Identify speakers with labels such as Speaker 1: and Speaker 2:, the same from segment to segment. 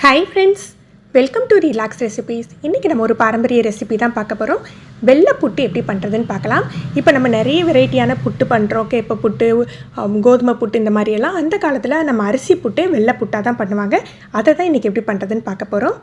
Speaker 1: Hi friends, welcome to Relax Recipes. இன்றைக்கி நம்ம ஒரு பாரம்பரிய ரெசிபி தான் பார்க்க போகிறோம். வெள்ளை புட்டு எப்படி பண்ணுறதுன்னு பார்க்கலாம். இப்போ நம்ம நிறைய வெரைட்டியான புட்டு பண்ணுறோம். கேப்பை புட்டு, கோதுமை புட்டு இந்த மாதிரியெல்லாம். அந்த காலத்தில் நம்ம அரிசி புட்டு வெள்ளை புட்டாக தான் பண்ணுவாங்க. அதை தான் இன்றைக்கி எப்படி பண்ணுறதுன்னு பார்க்க போகிறோம்.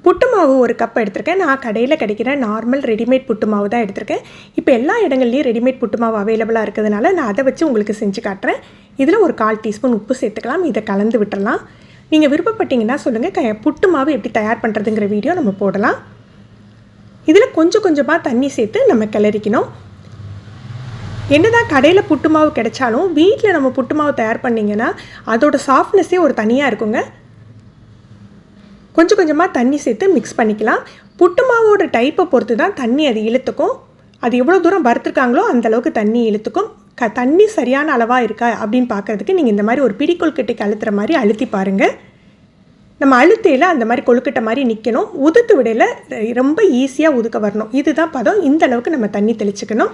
Speaker 1: புட்டு மாவு ஒரு கப் எடுத்திருக்கேன். நான் கடையில் கிடைக்கிற நார்மல் ரெடிமேட் புட்டு மாவு தான் எடுத்திருக்கேன். இப்போ எல்லா இடங்கள்லையும் ரெடிமேட் புட்டு மாவு அவைலபிளாக இருக்கிறதுனால நான் அதை வச்சு உங்களுக்கு செஞ்சு காட்டுறேன். இதில் ஒரு 1/4 டீஸ்பூன் உப்பு சேர்த்துக்கலாம். இதை கலந்து விட்டுறலாம். நீங்கள் விருப்பப்பட்டீங்கன்னா சொல்லுங்கள், புட்டு மாவு எப்படி தயார் பண்ணுறதுங்கிற வீடியோ நம்ம போடலாம். இதில் கொஞ்சம் கொஞ்சமாக தண்ணி சேர்த்து நம்ம கிளறிக்கணும். என்னதான் கடையில் புட்டு மாவு கிடைச்சாலும் வீட்டில் நம்ம புட்டு மாவு தயார் பண்ணிங்கன்னா அதோட சாஃப்ட்னஸே ஒரு தனியாக இருக்குங்க. கொஞ்சம் கொஞ்சமாக தண்ணி சேர்த்து மிக்ஸ் பண்ணிக்கலாம். புட்டு மாவோட டைப்பை பொறுத்து தான் தண்ணி அது இழுத்துக்கும். அது எவ்வளோ தூரம் வறுத்துருக்காங்களோ அந்தளவுக்கு தண்ணி இழுத்துக்கும். தண்ணி சரியான அளவாக இருக்கா அப்படின்னு பார்க்குறதுக்கு நீங்கள் இந்த மாதிரி ஒரு பிடி கொழுக்கட்டைக்கு அழுத்துற மாதிரி அழுத்தி பாருங்கள். நம்ம அழுத்தையில் அந்த மாதிரி கொழுக்கட்டை மாதிரி நிற்கணும். உதுத்து விடையில் ரொம்ப ஈஸியாக உதுக்க வரணும். இதுதான் பதம். இந்த அளவுக்கு நம்ம தண்ணி தெளிச்சுக்கணும்.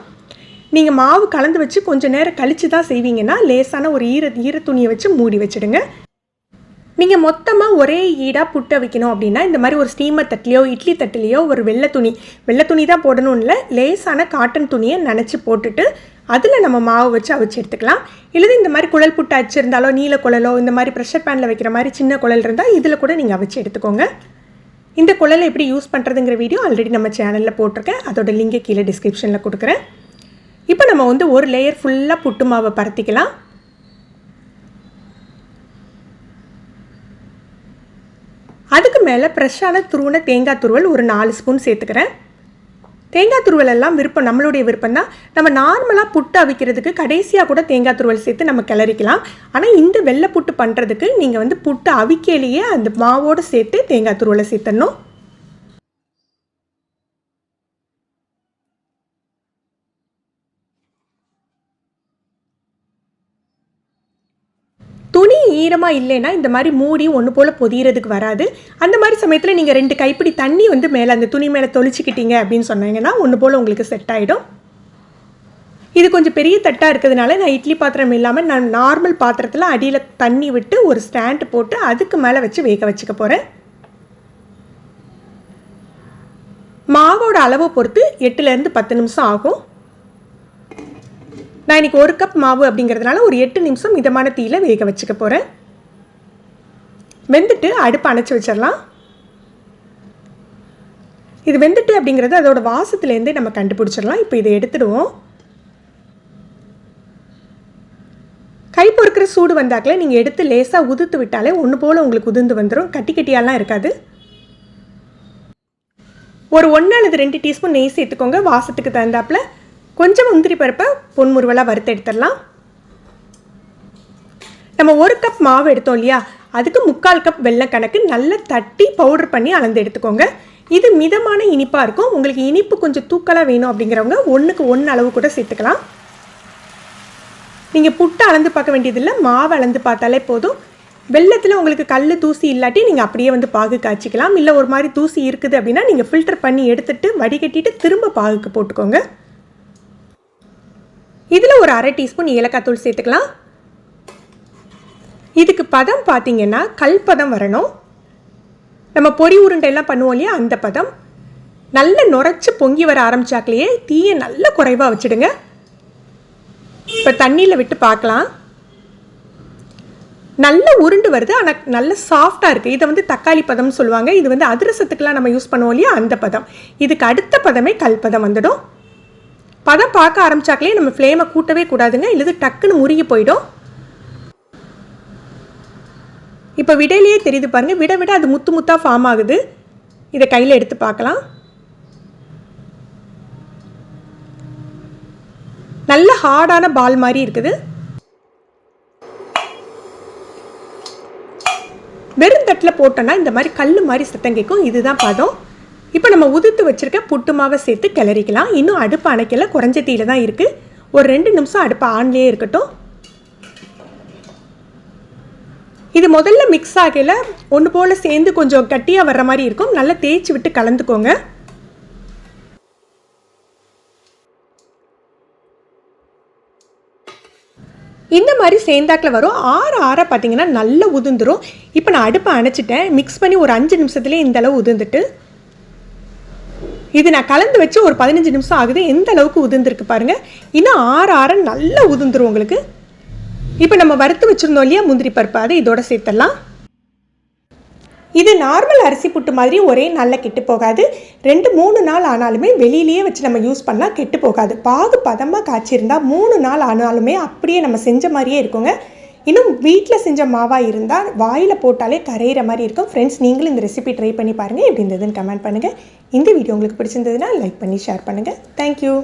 Speaker 1: நீங்கள் மாவு கலந்து வச்சு கொஞ்சம் நேரம் கழித்து தான் செய்வீங்கன்னா லேசான ஒரு ஈர துணியை வச்சு மூடி வச்சுடுங்க. நீங்கள் மொத்தமாக ஒரே ஈடாக புட்டை வைக்கணும் அப்படின்னா இந்த மாதிரி ஒரு ஸ்டீமர் தட்டிலையோ இட்லி தட்டிலையோ ஒரு வெள்ளை துணி தான் போடணும் இல்லை, லேசான காட்டன் துணியை நனைச்சி போட்டுட்டு அதில் நம்ம மாவு வச்சு அவிச்சு எடுத்துக்கலாம். இல்லை இந்த மாதிரி குழல் புட்டு அச்சிருந்தாலோ நீல குழலோ இந்த மாதிரி ப்ரெஷர் பேனில் வைக்கிற மாதிரி சின்ன குழல் இருந்தால் இதில் கூட நீங்கள் அவிச்சு எடுத்துக்கோங்க. இந்த குழலை எப்படி யூஸ் பண்ணுறதுங்கிற வீடியோ ஆல்ரெடி நம்ம சேனலில் போட்டிருக்கேன். அதோட லிங்கை கீழே டிஸ்கிரிப்ஷனில் கொடுக்குறேன். இப்போ நம்ம ஒரு லேயர் ஃபுல்லாக புட்டு மாவை பரத்திக்கலாம். அதுக்கு மேலே ஃப்ரெஷ்ஷான துருவன தேங்காய் துருவல் ஒரு 4 ஸ்பூன் சேர்த்துக்கிறேன். தேங்காய் துருவல் எல்லாம் நம்மளுடைய விருப்பம் தான். நம்ம நார்மலாக புட்டு அவிக்கிறதுக்கு கடைசியாக கூட தேங்காய் துருவல் சேர்த்து நம்ம கிளறிக்கலாம். ஆனால் இந்த வெள்ளை புட்டு பண்ணுறதுக்கு நீங்கள் புட்டு அவிக்கையிலேயே அந்த மாவோடு சேர்த்து தேங்காய் துருவலை சேர்த்துடணும். துணி ஈரமாக இல்லைன்னா இந்த மாதிரி மூடி ஒன்று போல் பொதியறதுக்கு வராது. அந்த மாதிரி சமயத்தில் நீங்கள் 2 கைப்பிடி தண்ணி மேலே அந்த துணி மேலே தொளிச்சிக்கிட்டீங்க அப்படின்னு சொன்னீங்கன்னா ஒன்று போல் உங்களுக்கு செட் ஆகிடும். இது கொஞ்சம் பெரிய தட்டாக இருக்கிறதுனால நான் இட்லி பாத்திரம் இல்லாமல் நான் நார்மல் பாத்திரத்தில் அடியில் தண்ணி விட்டு ஒரு ஸ்டாண்டு போட்டு அதுக்கு மேலே வச்சு வேக வச்சுக்க போகிறேன். மாவோட அளவை பொறுத்து 8லேருந்து 10 நிமிஷம் ஆகும். நான் இன்றைக்கி 1 கப் மாவு அப்படிங்கிறதுனால ஒரு 8 நிமிஷம் மிதமான தீயில் வேக வச்சுக்க போகிறேன். வெந்துட்டு அடுப்பு அணைச்சி வச்சிடலாம். இது வெந்துட்டு அப்படிங்கிறது அதோட வாசத்துலேருந்தே நம்ம கண்டுபிடிச்சிடலாம். இப்போ இதை எடுத்துடுவோம். கை பொறுக்கிற சூடு வந்தாக்கில் நீங்கள் எடுத்து லேசாக உதுத்து விட்டாலே ஒன்று போல் உங்களுக்கு உதிர்ந்து வந்துடும். கட்டி கட்டியாலாம் இருக்காது. ஒரு 1 அல்லது 2 டீஸ்பூன் நெய் சேர்த்துக்கோங்க. வாசத்துக்கு தகுந்தாப்பில் கொஞ்சம் முந்திரி பருப்பை பொன்முறுவலாக வறுத்து எடுத்துடலாம். நம்ம 1 கப் மாவு எடுத்தோம் இல்லையா, அதுக்கு 3/4 கப் வெல்லம் கணக்கு நல்லா தட்டி பவுடர் பண்ணி அளந்து எடுத்துக்கோங்க. இது மிதமான இனிப்பாக இருக்கும். உங்களுக்கு இனிப்பு கொஞ்சம் தூக்கலாக வேணும் அப்படிங்கிறவங்க 1க்கு 1 அளவு கூட சேர்த்துக்கலாம். நீங்கள் புட்டு அளந்து பார்க்க வேண்டியதில்லை, மாவு அளந்து பார்த்தாலே போதும். வெள்ளத்தில் உங்களுக்கு கல் தூசி இல்லாட்டி நீங்கள் அப்படியே பாகு காய்ச்சிக்கலாம். இல்லை ஒரு மாதிரி தூசி இருக்குது அப்படின்னா நீங்கள் ஃபில்டர் பண்ணி எடுத்துட்டு வடிகட்டிட்டு திரும்ப பாகுக்கு போட்டுக்கோங்க. இதில் ஒரு 1/2 டீஸ்பூன் ஏலக்காய் தூள் சேர்த்துக்கலாம். இதுக்கு பதம் பார்த்தீங்கன்னா கல் பதம் வரணும். நம்ம பொரி உருண்டையெல்லாம் பண்ணுவோம் இல்லையா, அந்த பதம். நல்ல நுரைச்சி பொங்கி வர ஆரம்பிச்சாக்கலையே தீயை நல்ல குறைவாக வச்சுடுங்க. இப்போ தண்ணியில் விட்டு பார்க்கலாம். நல்ல உருண்டு வருது, ஆனால் நல்ல சாஃப்டாக இருக்குது. இதை தக்காளி பதம்னு சொல்லுவாங்க. இது அதிரசத்துக்கெலாம் நம்ம யூஸ் பண்ணுவோம் இல்லையா, அந்த பதம். இதுக்கு அடுத்த பதமே கல் பதம் வந்துடும். பதம் பார்க்க ஆரம்பிச்சாக்கலே நம்ம ஃப்ளேமை கூட்டவே கூடாதுங்க, இல்லது டக்குன்னு முறுகி போயிடும். இப்போ விடையிலேயே தெரியுது பாருங்கள், விட அது முத்து முத்தாக ஃபார்ம் ஆகுது. இதை கையில் எடுத்து பார்க்கலாம். நல்ல ஹார்டான பால் மாதிரி இருக்குது. வெறும் தட்டில் போட்டோன்னா இந்த மாதிரி கல் மாதிரி சத்தம் கேட்கும். இதுதான் பதம். இப்போ நம்ம உதுத்து வச்சுருக்க புட்டு மாவை சேர்த்து கிளறிக்கலாம். இன்னும் அடுப்பு அணைக்கல, குறைஞ்ச தீயில தான் இருக்குது. ஒரு 2 நிமிஷம் அடுப்பு ஆன்லேயே இருக்கட்டும். இது முதல்ல மிக்ஸ் ஆகல ஒன்று போல் சேர்ந்து கொஞ்சம் கட்டியாக வர்ற மாதிரி இருக்கும். நல்லா தேய்ச்சி விட்டு கலந்துக்கோங்க. இந்த மாதிரி சேர்ந்தாக்கில் வரும். ஆற பார்த்தீங்கன்னா நல்லா உதிர்ந்துடும். இப்போ நான் அடுப்பை அணைச்சிட்டேன். மிக்ஸ் பண்ணி ஒரு 5 நிமிஷத்துலேயே இந்த அளவு உதிர்ந்துட்டு, இது நான் கலந்து வச்சு ஒரு 15 நிமிஷம் ஆகுது. எந்த அளவுக்கு உதிர்ந்துருக்கு பாருங்கள். இன்னும் ஆற நல்லா உதிர்ந்துடும் உங்களுக்கு. இப்போ நம்ம வறுத்து வச்சுருந்தோம் இல்லையா முந்திரி பருப்பு, அதை இதோட சேர்த்துடலாம். இது நார்மல் அரிசி புட்டு மாதிரி ஒரே நாளில் கெட்டு போகாது. 2-3 நாள் ஆனாலுமே வெளியிலேயே வச்சு நம்ம யூஸ் பண்ணால் கெட்டு போகாது. பாகு பதமாக காய்ச்சிருந்தால் 3 நாள் ஆனாலுமே அப்படியே நம்ம செஞ்ச மாதிரியே இருக்குங்க. இன்னும் வீட்டில் செஞ்ச மாவாக இருந்தால் வாயில் போட்டாலே கரையிற மாதிரி இருக்கும். ஃப்ரெண்ட்ஸ், நீங்களும் இந்த ரெசிபி ட்ரை பண்ணி பாருங்கள். எப்படி இருந்ததுன்னு கமெண்ட் பண்ணுங்கள். இந்த வீடியோ உங்களுக்கு பிடிச்சிருந்ததுன்னா லைக் பண்ணி ஷேர் பண்ணுங்கள். தேங்க்யூ.